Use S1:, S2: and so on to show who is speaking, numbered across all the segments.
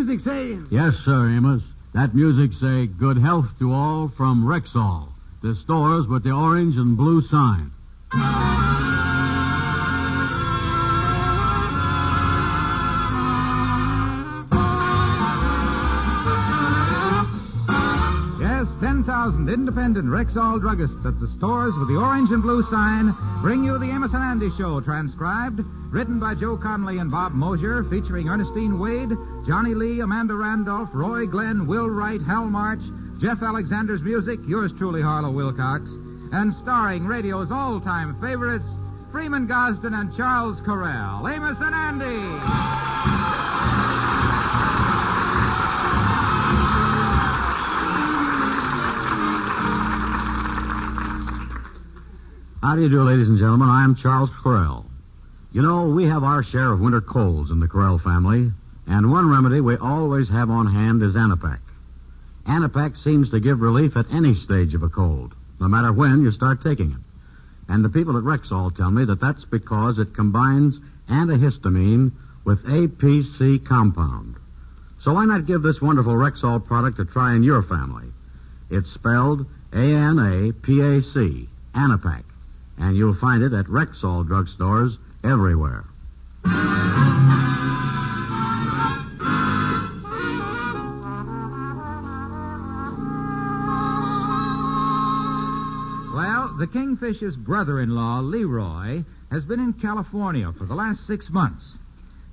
S1: music say?
S2: Yes, sir, Amos. That music say, good health to all from Rexall, the stores with the orange and blue sign.
S3: Yes, 10,000 independent Rexall druggists at the stores with the orange and blue sign bring you the Amos and Andy Show, transcribed, written by Joe Conley and Bob Mosier, featuring Ernestine Wade, Johnny Lee, Amanda Randolph, Roy Glenn, Will Wright, Hal March, Jeff Alexander's music, yours truly, Harlow Wilcox, and starring radio's all-time favorites, Freeman, Gosden, and Charles Correll. Amos and Andy!
S2: How do you do, ladies and gentlemen? I'm Charles Correll. You know, we have our share of winter colds in the Correll family, and one remedy we always have on hand is Anapac. Anapac seems to give relief at any stage of a cold, no matter when you start taking it. And the people at Rexall tell me that that's because it combines antihistamine with APC compound. So why not give this wonderful Rexall product a try in your family? It's spelled A-N-A-P-A-C, Anapac. And you'll find it at Rexall drugstores everywhere.
S3: Well, the Kingfish's brother-in-law, Leroy, has been in California for the last 6 months.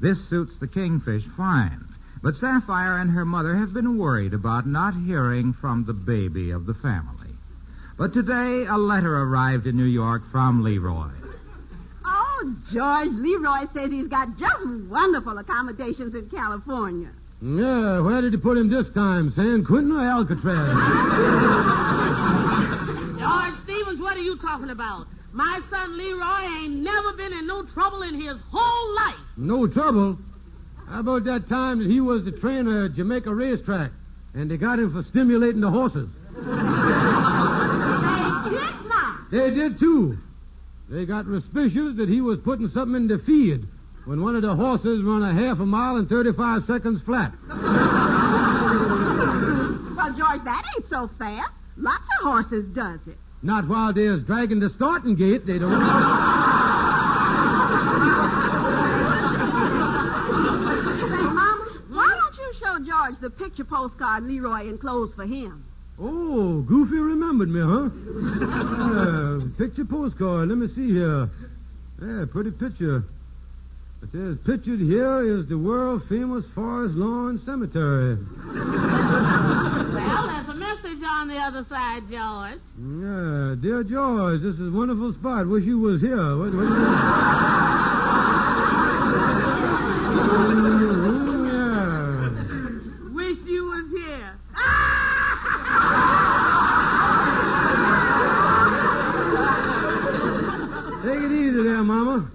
S3: This suits the Kingfish fine. But Sapphire and her mother have been worried about not hearing from the baby of the family. But today, a letter arrived in New York from Leroy.
S4: Oh, George, Leroy says he's got just wonderful accommodations in California.
S1: Yeah, where did you put him this time, San Quentin or Alcatraz?
S5: George Stevens, what are you talking about? My son Leroy ain't never been in no trouble in his whole life.
S1: No trouble? How about that time that he was the trainer at Jamaica Racetrack, and they got him for stimulating the horses? They did, too. They got suspicious that he was putting something in the feed when one of the horses run a half a mile in 35 seconds flat.
S4: Well, George, that ain't so fast. Lots of horses does it.
S1: Not while they're dragging the starting gate, they don't.
S4: Say, Mama, why don't you show George the picture postcard Leroy enclosed for him?
S1: Oh, Goofy remembered me, huh? Picture postcard. Let me see here. Yeah, pretty picture. It says, pictured here is the world-famous Forest Lawn Cemetery.
S5: Well, there's a message on the other side, George.
S1: Yeah, dear George, this is a wonderful spot. Wish you was here. What you yeah.
S5: Wish you was here.
S1: Take it easy there, Mama.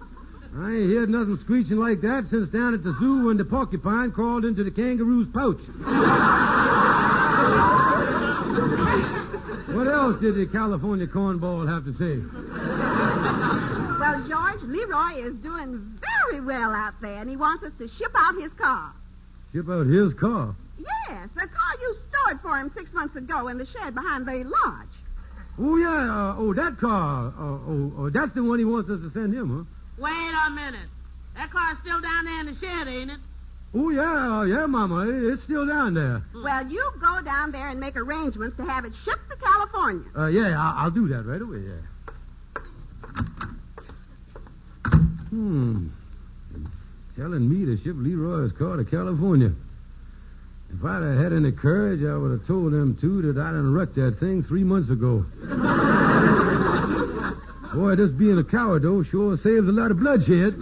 S1: I ain't heard nothing screeching like that since down at the zoo when the porcupine crawled into the kangaroo's pouch. What else did the California cornball have to say?
S4: Well, George, Leroy is doing very well out there, and he wants us to ship out his car.
S1: Ship out his car?
S4: Yes, the car you stored for him 6 months ago in the shed behind the lodge.
S1: Oh, yeah. That car. That's the one he wants us to send him, huh?
S5: Wait a minute. That car's still down there in the shed, ain't it?
S1: Oh, yeah, Mama. It's still down there.
S4: Well, you go down there and make arrangements to have it shipped to California.
S1: Yeah, I'll do that right away, yeah. Telling me to ship Leroy's car to California. If I'd have had any courage, I would have told them, too, that I done wrecked that thing 3 months ago. Boy, this being a coward, though, sure saves a lot of bloodshed.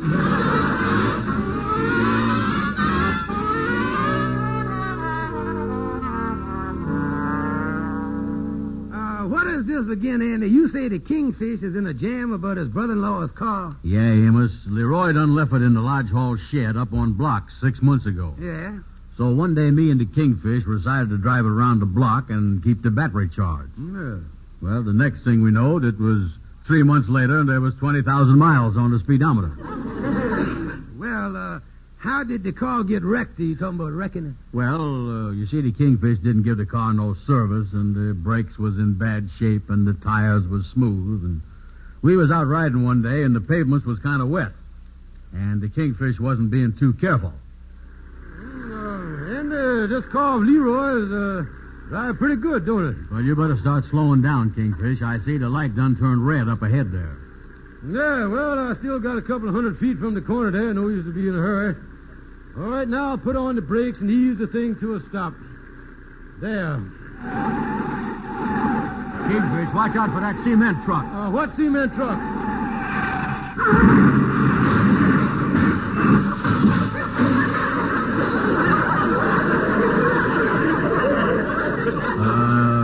S1: What is this again, Andy? You say the Kingfish is in a jam about his brother-in-law's car?
S2: Yeah, Amos. Leroy done left it in the Lodge Hall shed up on block 6 months ago.
S4: Yeah?
S2: So one day me and the Kingfish decided to drive it around the block and keep the battery charged.
S1: Yeah.
S2: Well, the next thing we knowed, it was 3 months later and there was 20,000 miles on the speedometer.
S1: Well, how did the car get wrecked? Are you talking about wrecking it?
S2: Well, you see, the Kingfish didn't give the car no service, and the brakes was in bad shape, and the tires was smooth, and we was out riding one day, and the pavements was kind of wet, and the Kingfish wasn't being too careful.
S1: And this car of Leroy is driving pretty good, don't it?
S2: Well, you better start slowing down, Kingfish. I see the light done turned red up ahead there.
S1: Yeah, well, I still got a couple of 100 feet from the corner there. No use to be in a hurry. All right, now I'll put on the brakes and ease the thing to a stop. There.
S2: Kingfish, watch out for that cement truck.
S1: What cement truck?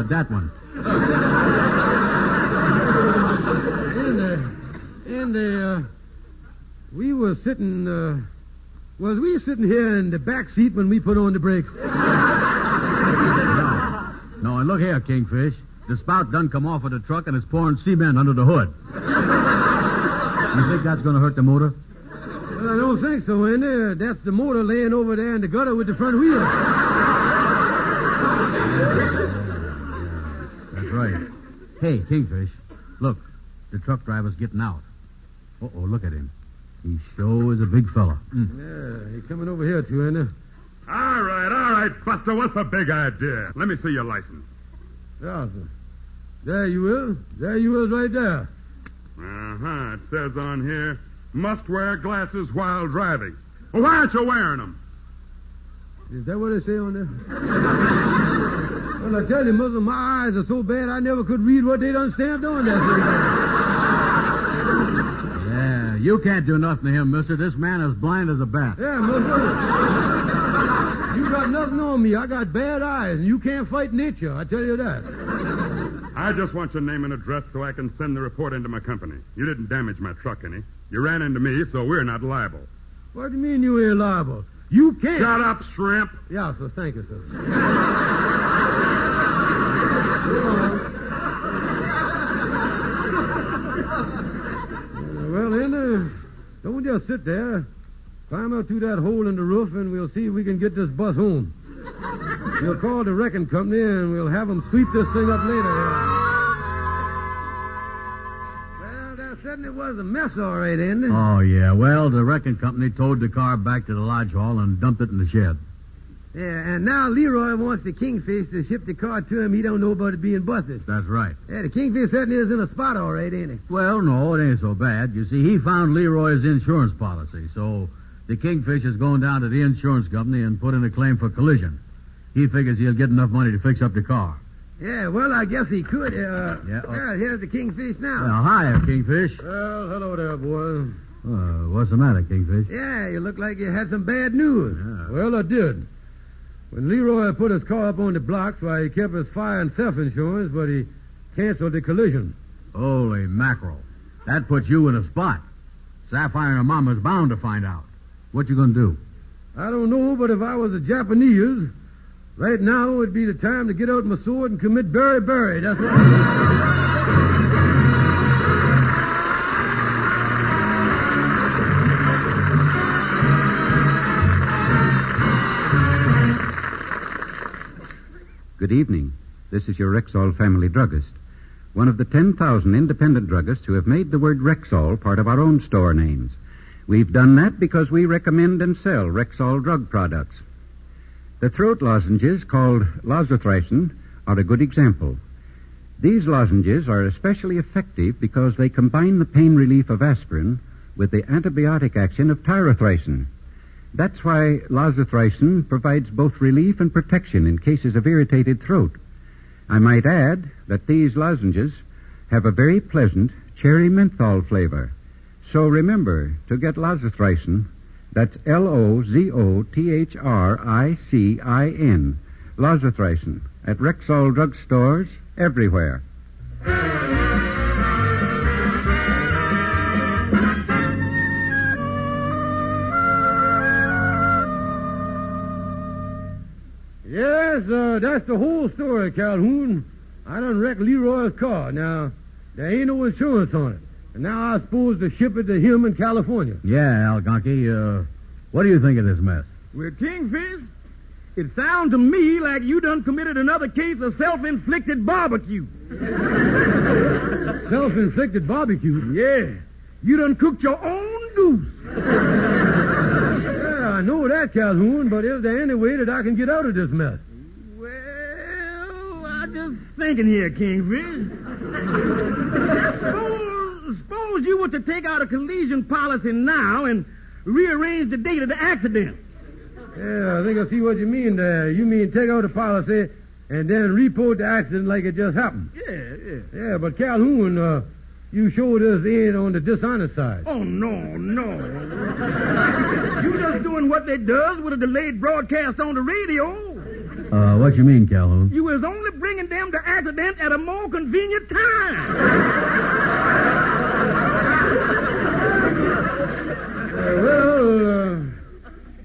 S2: That one.
S1: We were sitting, was we sitting here in the back seat when we put on the brakes?
S2: No, and look here, Kingfish. The spout done come off of the truck and it's pouring cement under the hood. You think that's going to hurt the motor?
S1: Well, I don't think so, Andy. That's the motor laying over there in the gutter with the front wheel.
S2: That's right. Hey, Kingfish, look. The truck driver's getting out. Uh-oh, look at him. He sure is a big fella.
S1: Yeah, he's coming over here, too, Andy.
S6: All right, Buster. What's the big idea? Let me see your license.
S1: Yeah, sir. There you is. There you is right there.
S6: Uh-huh. It says on here, must wear glasses while driving. Well, why aren't you wearing them?
S1: Is that what they say on there? Well, I tell you, Muslim, my eyes are so bad I never could read what they done stamped on there.
S2: Yeah, you can't do nothing to him, mister. This man is blind as a bat.
S1: Yeah, Muslim. You got nothing on me. I got bad eyes, and you can't fight nature. I tell you that.
S6: I just want your name and address so I can send the report into my company. You didn't damage my truck any. You ran into me, so we're not liable.
S1: What do you mean you ain't liable? You can't.
S6: Shut up, shrimp.
S1: Yeah, sir. Thank you, sir. Well, then, don't just sit there. Climb up through that hole in the roof, and we'll see if we can get this bus home. We'll call the wrecking company, and we'll have them sweep this thing up later. Well, that certainly was a mess, all right, ain't it?
S2: Oh, yeah. Well, the wrecking company towed the car back to the lodge hall and dumped it in the shed.
S1: Yeah, and now Leroy wants the Kingfish to ship the car to him. He don't know about it being busted.
S2: That's right.
S1: Yeah, the Kingfish certainly is in a spot, all right, ain't he?
S2: Well, no, it ain't so bad. You see, he found Leroy's insurance policy, so the Kingfish is going down to the insurance company and put in a claim for collision. He figures he'll get enough money to fix up the car.
S1: Yeah, well, I guess he could.
S2: Yeah.
S1: Well, here's the Kingfish now.
S2: Well, hiya, Kingfish.
S1: Well, hello there, boy.
S2: What's the matter, Kingfish?
S1: Yeah, you look like you had some bad news.
S2: Yeah.
S1: Well, I did. When Leroy put his car up on the blocks, why, he kept his fire and theft insurance, but he canceled the collision.
S2: Holy mackerel. That puts you in a spot. Sapphire and Mama's bound to find out. What you gonna do?
S1: I don't know, but if I was a Japanese, right now would be the time to get out my sword and commit berry. That's what
S7: Good evening. This is your Rexall family druggist, one of the 10,000 independent druggists who have made the word Rexall part of our own store names. We've done that because we recommend and sell Rexall drug products. The throat lozenges, called lozothricin, are a good example. These lozenges are especially effective because they combine the pain relief of aspirin with the antibiotic action of tyrothricin. That's why lozothricin provides both relief and protection in cases of irritated throat. I might add that these lozenges have a very pleasant cherry menthol flavor. So remember to get lozothricin. That's Lozothricin. Lozothricin at Rexall drug stores everywhere.
S1: Yes, that's the whole story, Calhoun. I done wrecked Leroy's car. Now, there ain't no insurance on it. And now I suppose to ship it to him in California.
S2: Yeah, Algonquin. What do you think of this mess?
S8: Well, Kingfish, it sounds to me like you done committed another case of self-inflicted barbecue.
S1: Self-inflicted barbecue?
S8: Yeah. You done cooked your own goose.
S1: Yeah, I know that, Calhoun, but is there any way that I can get out of this mess?
S8: Well, I'm just thinking here, Kingfish. Suppose you were to take out a collision policy now and rearrange the date of the accident.
S1: Yeah, I think I see what you mean there. You mean take out a policy and then report the accident like it just happened.
S8: Yeah.
S1: Yeah, but Calhoun, you showed us in on the dishonest side.
S8: Oh, no. You just doing what they does with a delayed broadcast on the radio.
S2: What you mean, Calhoun?
S8: You was only bringing them the accident at a more convenient time.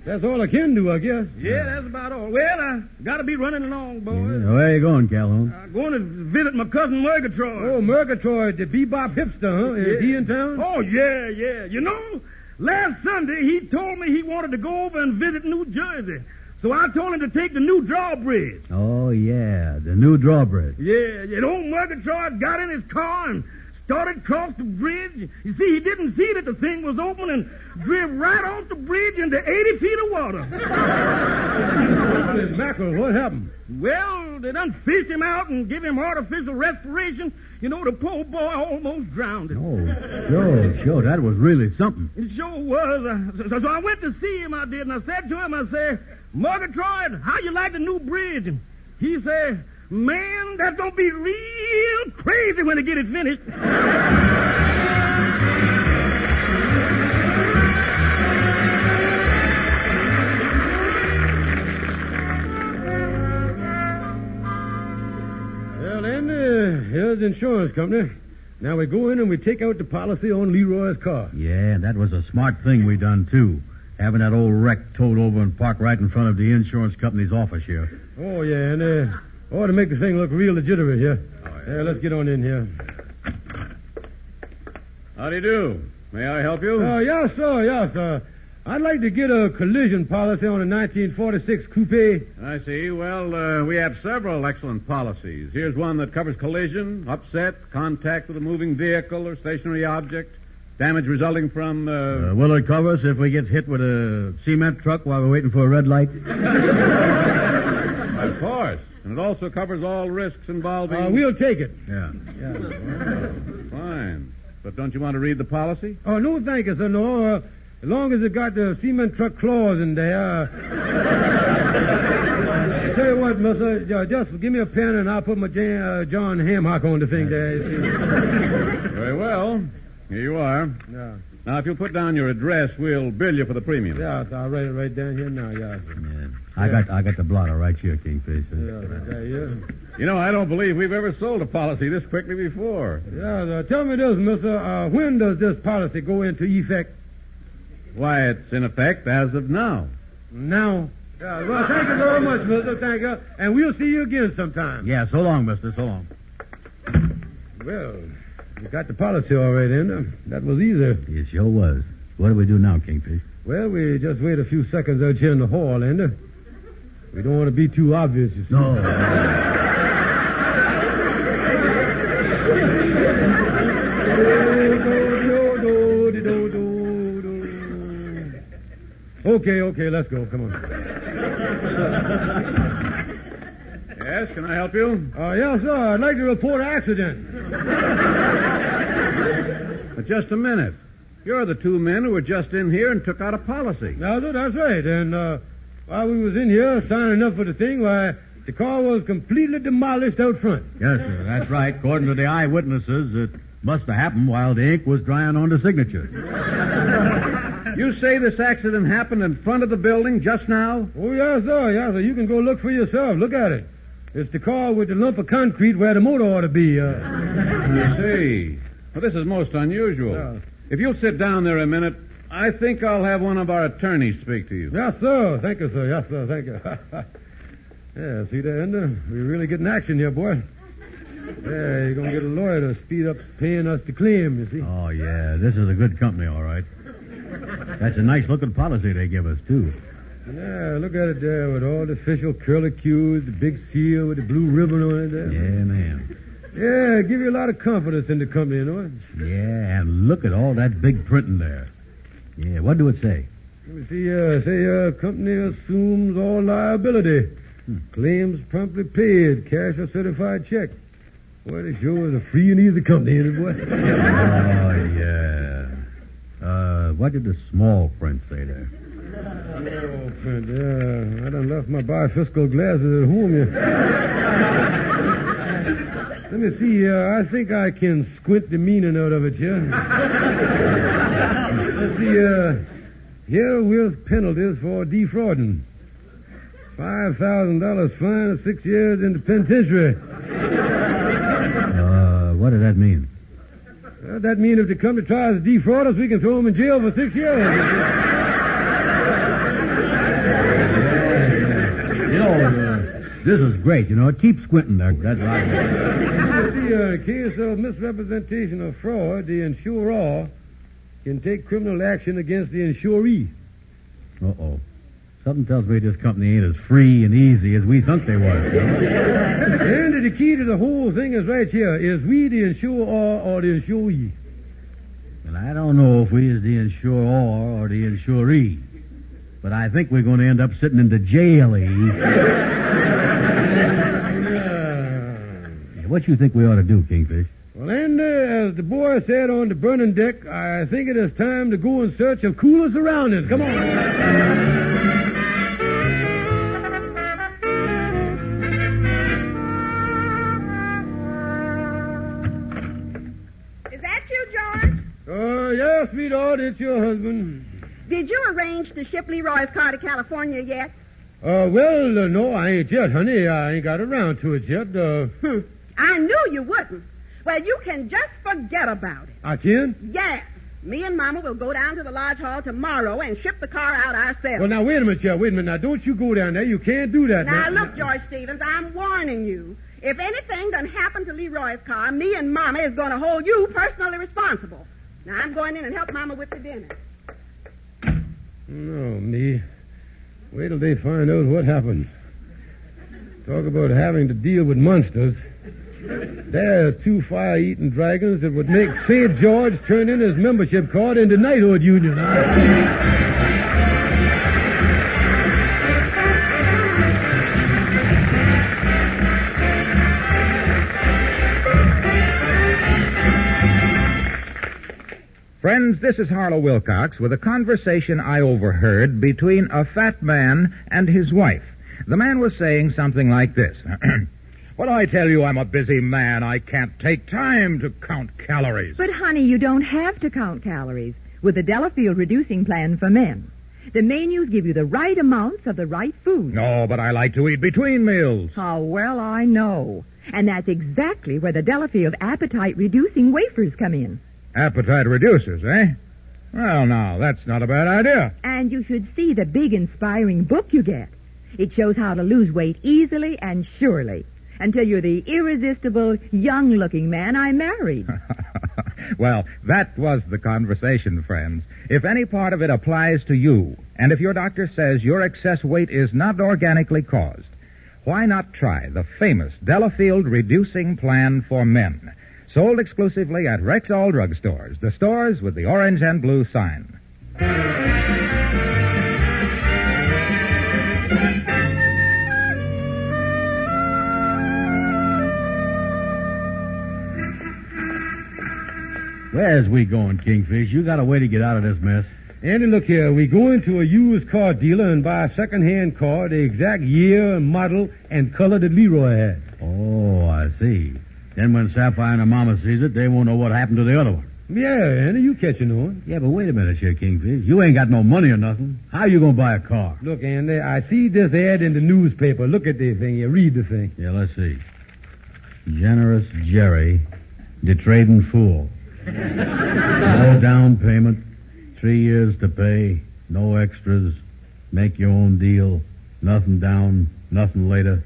S1: That's all I can do, I guess.
S8: Yeah, that's about all. Well, I got to be running along, boys.
S2: Yeah, where you going, Calhoun?
S8: I'm going to visit my cousin Murgatroyd.
S1: Oh, Murgatroyd, the bebop hipster, huh? Is he in town?
S8: Oh, yeah. You know, last Sunday he told me he wanted to go over and visit New Jersey. So I told him to take the new drawbridge.
S2: Oh, yeah, the new drawbridge.
S8: Yeah. Old Murgatroyd got in his car and started across the bridge. You see, he didn't see that the thing was open and drove right off the bridge into 80 feet of water.
S1: Mackerel, what happened?
S8: Well, they done fished him out and give him artificial respiration. You know, the poor boy almost drowned.
S2: Oh, sure, that was really something.
S8: It sure was. So I went to see him, I did, and I said to him, I said, Murgatroyd, how you like the new bridge? And he said, man, that's going to be real crazy when they get it finished.
S1: Well, Andy, here's the insurance company. Now we go in and we take out the policy on Leroy's car.
S2: Yeah, that was a smart thing we done, too. Having that old wreck towed over and parked right in front of the insurance company's office here.
S1: Oh, yeah, and ought to make the thing look real legitimate here. Oh, yeah. Let's get on in here.
S9: How do you do? May I help you?
S1: Yes, sir. I'd like to get a collision policy on a 1946 coupe.
S9: I see. Well, we have several excellent policies. Here's one that covers collision, upset, contact with a moving vehicle or stationary object, damage resulting from...
S2: will it cover us if we get hit with a cement truck while we're waiting for a red light?
S9: Of course. And it also covers all risks involving...
S1: We'll take it.
S2: Yeah.
S9: Fine. But don't you want to read the policy?
S1: Oh, no, thank you, sir. No, as long as it got the cement truck clause in there. Tell you what, mister, just give me a pen and I'll put my John Hamhock on the thing there.
S9: Very well. Here you are.
S1: Yeah.
S9: Now, if you'll put down your address, we'll bill you for the premium.
S1: Yeah, so I'll write it right down here now, yeah.
S2: I got the blotter right here, Kingfish.
S1: Yeah.
S9: You know, I don't believe we've ever sold a policy this quickly before.
S1: Yeah, tell me this, mister. When does this policy go into effect?
S9: Why, it's in effect as of now.
S1: Now? Yeah, well, thank you very much, mister. Thank you. And we'll see you again sometime.
S2: Yeah, so long, mister. So long.
S1: Well, you got the policy all right, Ender. That was easy.
S2: It sure was. What do we do now, Kingfish?
S1: Well, we just wait a few seconds out here in the hall, Ender. We don't want to be too obvious, you see.
S2: No.
S1: Okay, let's go. Come on.
S9: Yes, can I help you?
S1: Yes, sir. I'd like to report an accident.
S9: But just a minute. You're the two men who were just in here and took out a policy.
S1: No, that's right. And while we was in here signing up for the thing, why, the car was completely demolished out front.
S2: Yes, sir. That's right. According to the eyewitnesses, it must have happened while the ink was drying on the signature.
S9: You say this accident happened in front of the building just now?
S1: Oh, yes, sir. You can go look for yourself. Look at it. It's the car with the lump of concrete where the motor ought to be.
S9: I see. Well, this is most unusual.
S1: Yeah.
S9: If you'll sit down there a minute, I think I'll have one of our attorneys speak to you.
S1: Yes, sir. Thank you, sir. Yes, sir. Thank you. Yeah, see there, Ender? We're really getting action here, boy. Yeah, you're going to get a lawyer to speed up paying us the claim, you see.
S2: Oh, yeah. This is a good company, all right. That's a nice-looking policy they give us, too.
S1: Yeah, look at it there with all the official curlicues, the big seal with the blue ribbon on it there.
S2: Yeah, man.
S1: Yeah, give you a lot of confidence in the company, you know.
S2: Yeah, and look at all that big printing there. Yeah, what do it say?
S1: Let me see, company assumes all liability. Claims promptly paid, cash or certified check. Boy, they sure is a free and easy company, ain't it, boy?
S2: Oh, yeah. What did the small print say there?
S1: Small print, yeah. I done left my bifiscal glasses at home, yeah. Let me see, I think I can squint the meaning out of it, yeah. Let's see, here with penalties for defrauding. $5,000 fine and 6 years in the penitentiary.
S2: What does that mean?
S1: Well, that means if the company tries to defraud us, we can throw them in jail for 6 years.
S2: This is great. Keep squinting there. That's right.
S1: In case of misrepresentation or fraud, the insurer can take criminal action against the insuree.
S2: Uh-oh. Something tells me this company ain't as free and easy as we thought they was.
S1: And the key to the whole thing is right here. Is we the insurer or the insuree?
S2: Well, I don't know if we is the insurer or the insuree. But I think we're going to end up sitting in the jail, What you think we ought to do, Kingfish?
S1: Well, and as the boy said on the burning deck, I think it is time to go in search of cooler surroundings. Come on.
S4: Is that you, George?
S1: Yes, sweetheart, it's your husband.
S4: Did you arrange to ship Leroy's car to California yet?
S1: No, I ain't yet, honey. I ain't got around to it yet.
S4: I knew you wouldn't. Well, you can just forget about it.
S1: I can?
S4: Yes. Me and Mama will go down to the lodge hall tomorrow and ship the car out ourselves.
S1: Well, now, wait a minute, Jeff. Wait a minute. Now, don't you go down there. You can't do that.
S4: Now, look, George Stevens, I'm warning you. If anything done happened to Leroy's car, me and Mama is going to hold you personally responsible. Now, I'm going in and help Mama with the dinner.
S1: No, me. Wait till they find out what happened. Talk about having to deal with monsters. There's 2 fire-eating dragons that would make St. George turn in his membership card in the Knighthood Union.
S3: Friends, this is Harlow Wilcox with a conversation I overheard between a fat man and his wife. The man was saying something like this. Well, I tell you, I'm a busy man. I can't take time to count calories.
S10: But, honey, you don't have to count calories with the Delafield reducing plan for men. The menus give you the right amounts of the right food.
S3: No, but I like to eat between meals.
S10: Oh, well, I know. And that's exactly where the Delafield appetite-reducing wafers come in.
S3: Appetite reducers, eh? Well, now, that's not a bad idea.
S10: And you should see the big, inspiring book you get. It shows how to lose weight easily and surely until you're the irresistible, young-looking man I married.
S3: Well, that was the conversation, friends. If any part of it applies to you, and if your doctor says your excess weight is not organically caused, why not try the famous Delafield Reducing Plan for Men, sold exclusively at Rexall drugstores, the stores with the orange and blue sign.
S2: Where's we going, Kingfish? You got a way to get out of this mess.
S1: Andy, look here. We go into a used car dealer and buy a second-hand car, the exact year, model, and color that Leroy had.
S2: Oh, I see. Then when Sapphire and her mama sees it, they won't know what happened to the other one.
S1: Yeah, Andy, you catching on.
S2: Yeah, but wait a minute here, Kingfish. You ain't got no money or nothing. How you gonna buy a car?
S1: Look, Andy, I see this ad in the newspaper. Look at this thing here. Read the thing.
S2: Yeah, let's see. Generous Jerry, the trading fool. No down payment, 3 years to pay, no extras, make your own deal, nothing down, nothing later.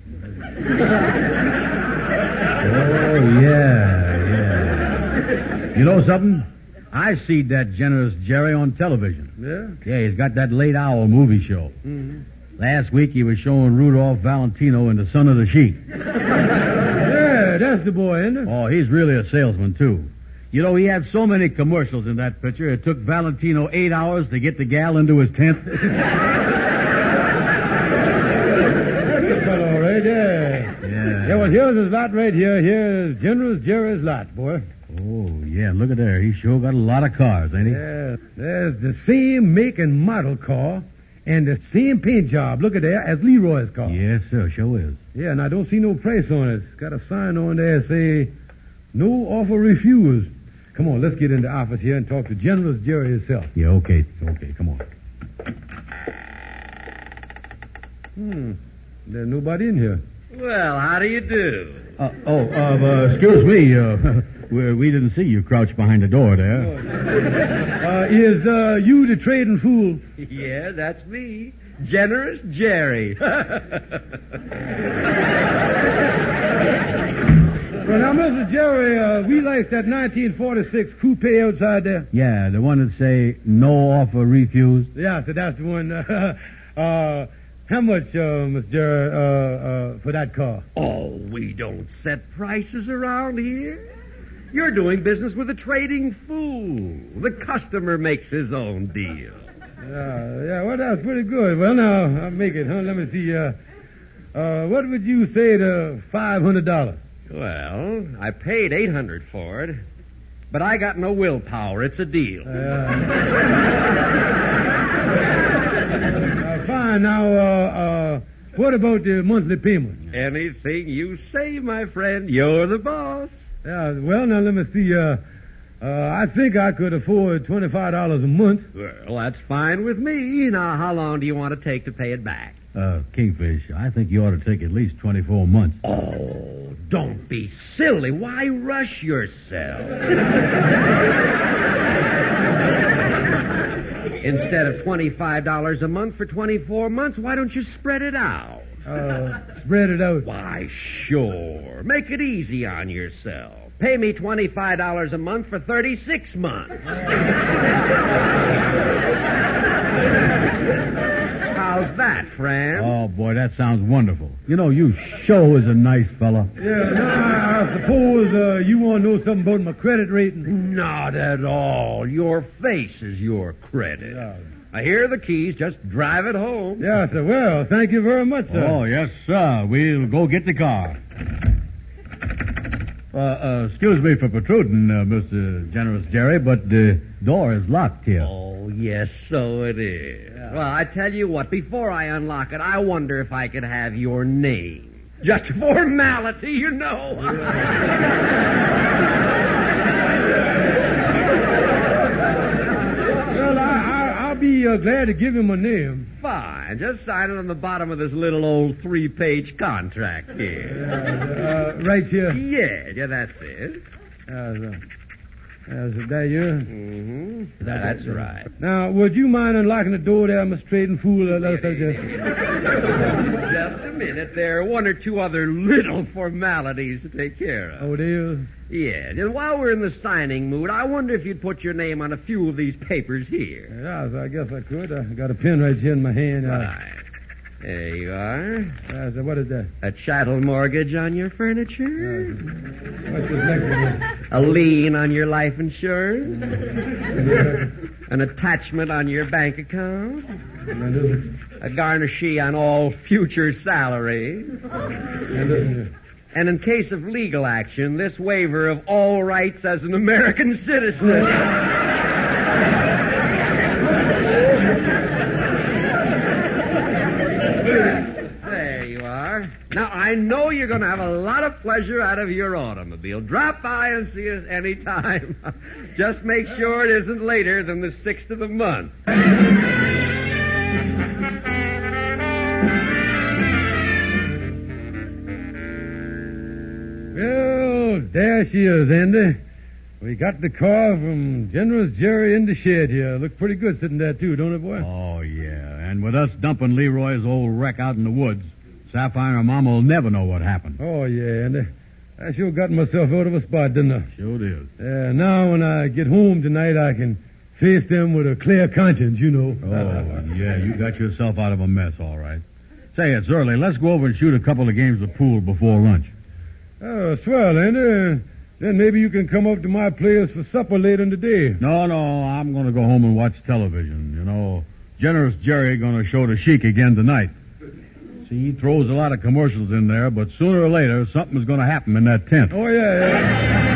S2: Oh, yeah. You know something?
S11: I seen that generous Jerry on television.
S1: Yeah?
S11: Yeah, he's got that late hour movie show.
S1: Mm-hmm.
S11: Last week he was showing Rudolph Valentino in The Son of the Sheep.
S1: Yeah, that's the boy, isn't it?
S11: Oh, he's really a salesman, too. You know, he had so many commercials in that picture, it took Valentino 8 hours to get the gal into his tent.
S1: That's the fellow right there.
S11: Yeah.
S1: Yeah, well, here's his lot right here. Here's Generous Jerry's lot, boy.
S11: Oh, yeah, look at there. He sure got a lot of cars, ain't he?
S1: Yeah, there's the same make and model car and the same paint job, look at there, as Leroy's car.
S11: Yes, sir, sure is.
S1: Yeah, and I don't see no price on it. It's got a sign on there say, no offer refused. Come on, let's get in the office here and talk to Generous Jerry himself.
S11: Yeah, okay, come on.
S1: There's nobody in here.
S12: Well, how do you do?
S11: Excuse me, we didn't see you crouch behind the door there.
S1: Is you the trading fool?
S12: Yeah, that's me. Generous Jerry.
S1: Well, now, Mr. Jerry, we likes that 1946 coupe outside there.
S11: Yeah, the one that say, no offer refused.
S1: Yeah, so that's the one. How much, Mr. Jerry, for that car?
S12: Oh, we don't set prices around here. You're doing business with a trading fool. The customer makes his own deal.
S1: Yeah, well, that's pretty good. Well, now, I'll make it, huh? Let me see. What would you say to $500?
S12: Well, I paid $800 for it, but I got no willpower. It's a deal.
S1: Fine. Now, what about the monthly payment?
S12: Anything you say, my friend. You're the boss.
S1: Yeah, well, now, let me see. I think I could afford $25 a month.
S12: Well, that's fine with me. Now, how long do you want to take to pay it back?
S11: Kingfish, I think you ought to take at least 24 months.
S12: Oh, don't be silly. Why rush yourself? Instead of $25 a month for 24 months, why don't you spread it out?
S1: Spread it out?
S12: Why, sure. Make it easy on yourself. Pay me $25 a month for 36 months. How's that, friend?
S11: Oh, boy, that sounds wonderful. You know, you sure is a nice fella.
S1: Yeah, now, I suppose you want to know something about my credit rating?
S12: Not at all. Your face is your credit.
S1: Yeah.
S12: Here are the keys. Just drive it home.
S1: Yeah, sir. Well, thank you very much, sir.
S11: Oh, yes, sir. We'll go get the car. Excuse me for protruding, Mr. Generous Jerry, but the door is locked here.
S12: Oh, yes, so it is. Yeah. Well, I tell you what, before I unlock it, I wonder if I could have your name. Just a formality, you know.
S1: Well, I'll be glad to give him a name.
S12: Fine. Just sign it on the bottom of this little old 3-page contract here.
S1: Right here?
S12: Yeah, that's it.
S1: Is that you?
S12: Mm-hmm. That's right.
S1: Now, would you mind unlocking the door there, Mr. Trading Fool?
S12: Just a minute. There are one or two other little formalities to take care of.
S1: Oh, dear?
S12: Yeah. And while we're in the signing mood, I wonder if you'd put your name on a few of these papers here.
S1: Yeah, I guess I could. I got a pen right here in my hand.
S12: Right. There you are.
S1: So what is that?
S12: A chattel mortgage on your furniture.
S1: What's this next one?
S12: A lien on your life insurance. An attachment on your bank account. A garnishee on all future salary. And in case of legal action, this waiver of all rights as an American citizen. There you are. Now, I know you're going to have a lot of pleasure out of your automobile. Drop by and see us any time. Just make sure it isn't later than the 6th of the month.
S1: Well, there she is, Andy. We got the car from Generous Jerry in the shed here. Looked pretty good sitting there, too, don't it, boy?
S11: Oh, yeah. And with us dumping Leroy's old wreck out in the woods, Sapphire and Mama will never know what happened.
S1: Oh, yeah, Andy. I sure got myself out of a spot, didn't I?
S11: Sure did.
S1: Now when I get home tonight, I can face them with a clear conscience, you know.
S11: Oh, yeah, you got yourself out of a mess, all right. Say, it's early. Let's go over and shoot a couple of games of pool before lunch.
S1: Oh, swell, Andy. Then maybe you can come up to my place for supper later in the day.
S11: No, I'm going to go home and watch television. You know, Generous Jerry going to show the Sheik again tonight. See, he throws a lot of commercials in there, but sooner or later, something's going to happen in that tent.
S1: Oh, yeah.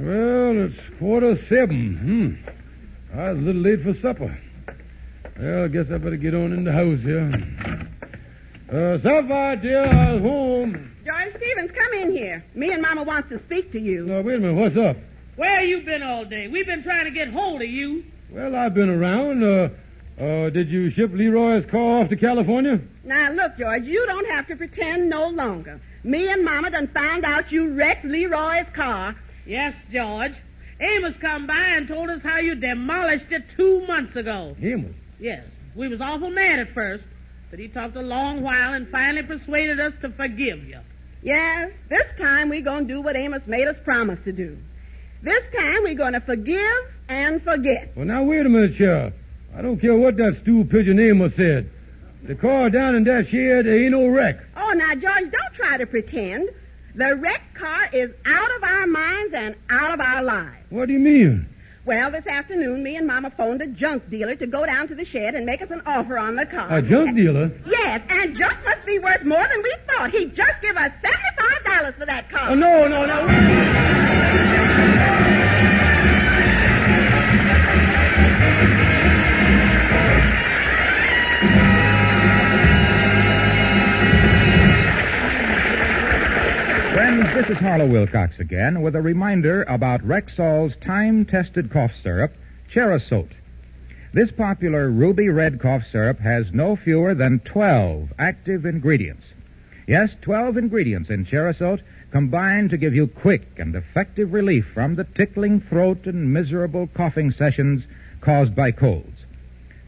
S1: Well, it's 7:15. I was a little late for supper. Well, I guess I better get on in the house here. Sapphire, dear, I was home.
S4: George Stevens, come in here. Me and Mama wants to speak to you.
S1: No, wait a minute. What's up?
S5: Where you been all day? We've been trying to get hold of you.
S1: Well, I've been around. Did you ship Leroy's car off to California?
S4: Now, look, George, you don't have to pretend no longer. Me and Mama done found out you wrecked Leroy's car.
S5: Yes, George. Amos come by and told us how you demolished it 2 months ago.
S1: Amos?
S5: Yes. We was awful mad at first, but he talked a long while and finally persuaded us to forgive you.
S4: Yes, this time we're going to do what Amos made us promise to do. This time we're going to forgive and forget.
S1: Well, now, wait a minute, Sheriff. I don't care what that stool pigeon Amos said. The car down in that shed, there ain't no wreck.
S4: Oh, now, George, don't try to pretend. The wrecked car is out of our minds and out of our lives.
S1: What do you mean?
S4: Well, this afternoon, me and Mama phoned a junk dealer to go down to the shed and make us an offer on the car.
S1: A junk dealer?
S4: Yes, and junk must be worth more than we thought. He just give us $75 for that car.
S1: Oh, no.
S3: Friends, this is Harlow Wilcox again with a reminder about Rexall's time-tested cough syrup, Cherasote. This popular ruby red cough syrup has no fewer than 12 active ingredients. Yes, 12 ingredients in Cherasote combine to give you quick and effective relief from the tickling throat and miserable coughing sessions caused by colds.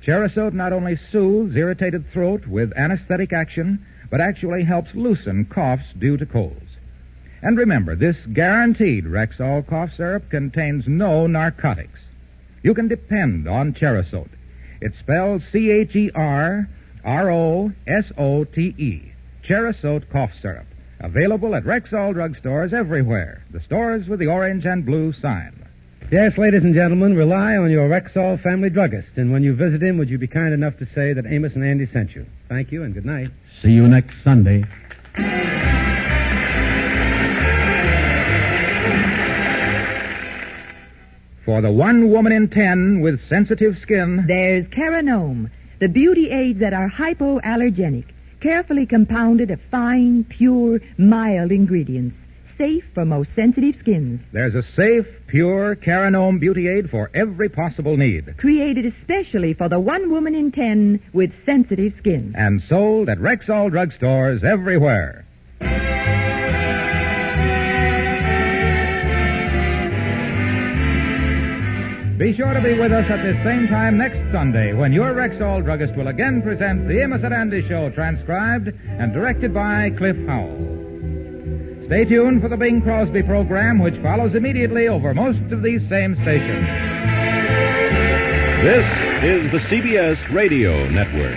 S3: Cherasote not only soothes irritated throat with anesthetic action, but actually helps loosen coughs due to colds. And remember, this guaranteed Rexall cough syrup contains no narcotics. You can depend on Cherasote. It's spelled Cherrosote, Cherasote cough syrup. Available at Rexall drugstores everywhere. The stores with the orange and blue sign.
S1: Yes, ladies and gentlemen, rely on your Rexall family druggist. And when you visit him, would you be kind enough to say that Amos and Andy sent you? Thank you and good night.
S11: See you next Sunday.
S3: For the one woman in 10 with sensitive skin,
S10: there's Caranome, the beauty aids that are hypoallergenic, carefully compounded of fine, pure, mild ingredients, safe for most sensitive skins.
S3: There's a safe, pure Caranome beauty aid for every possible need.
S10: Created especially for the one woman in 10 with sensitive skin.
S3: And sold at Rexall drugstores everywhere. Be sure to be with us at this same time next Sunday when your Rexall druggist will again present the Amos and Andy Show, transcribed and directed by Cliff Howell. Stay tuned for the Bing Crosby program, which follows immediately over most of these same stations.
S13: This is the CBS Radio Network.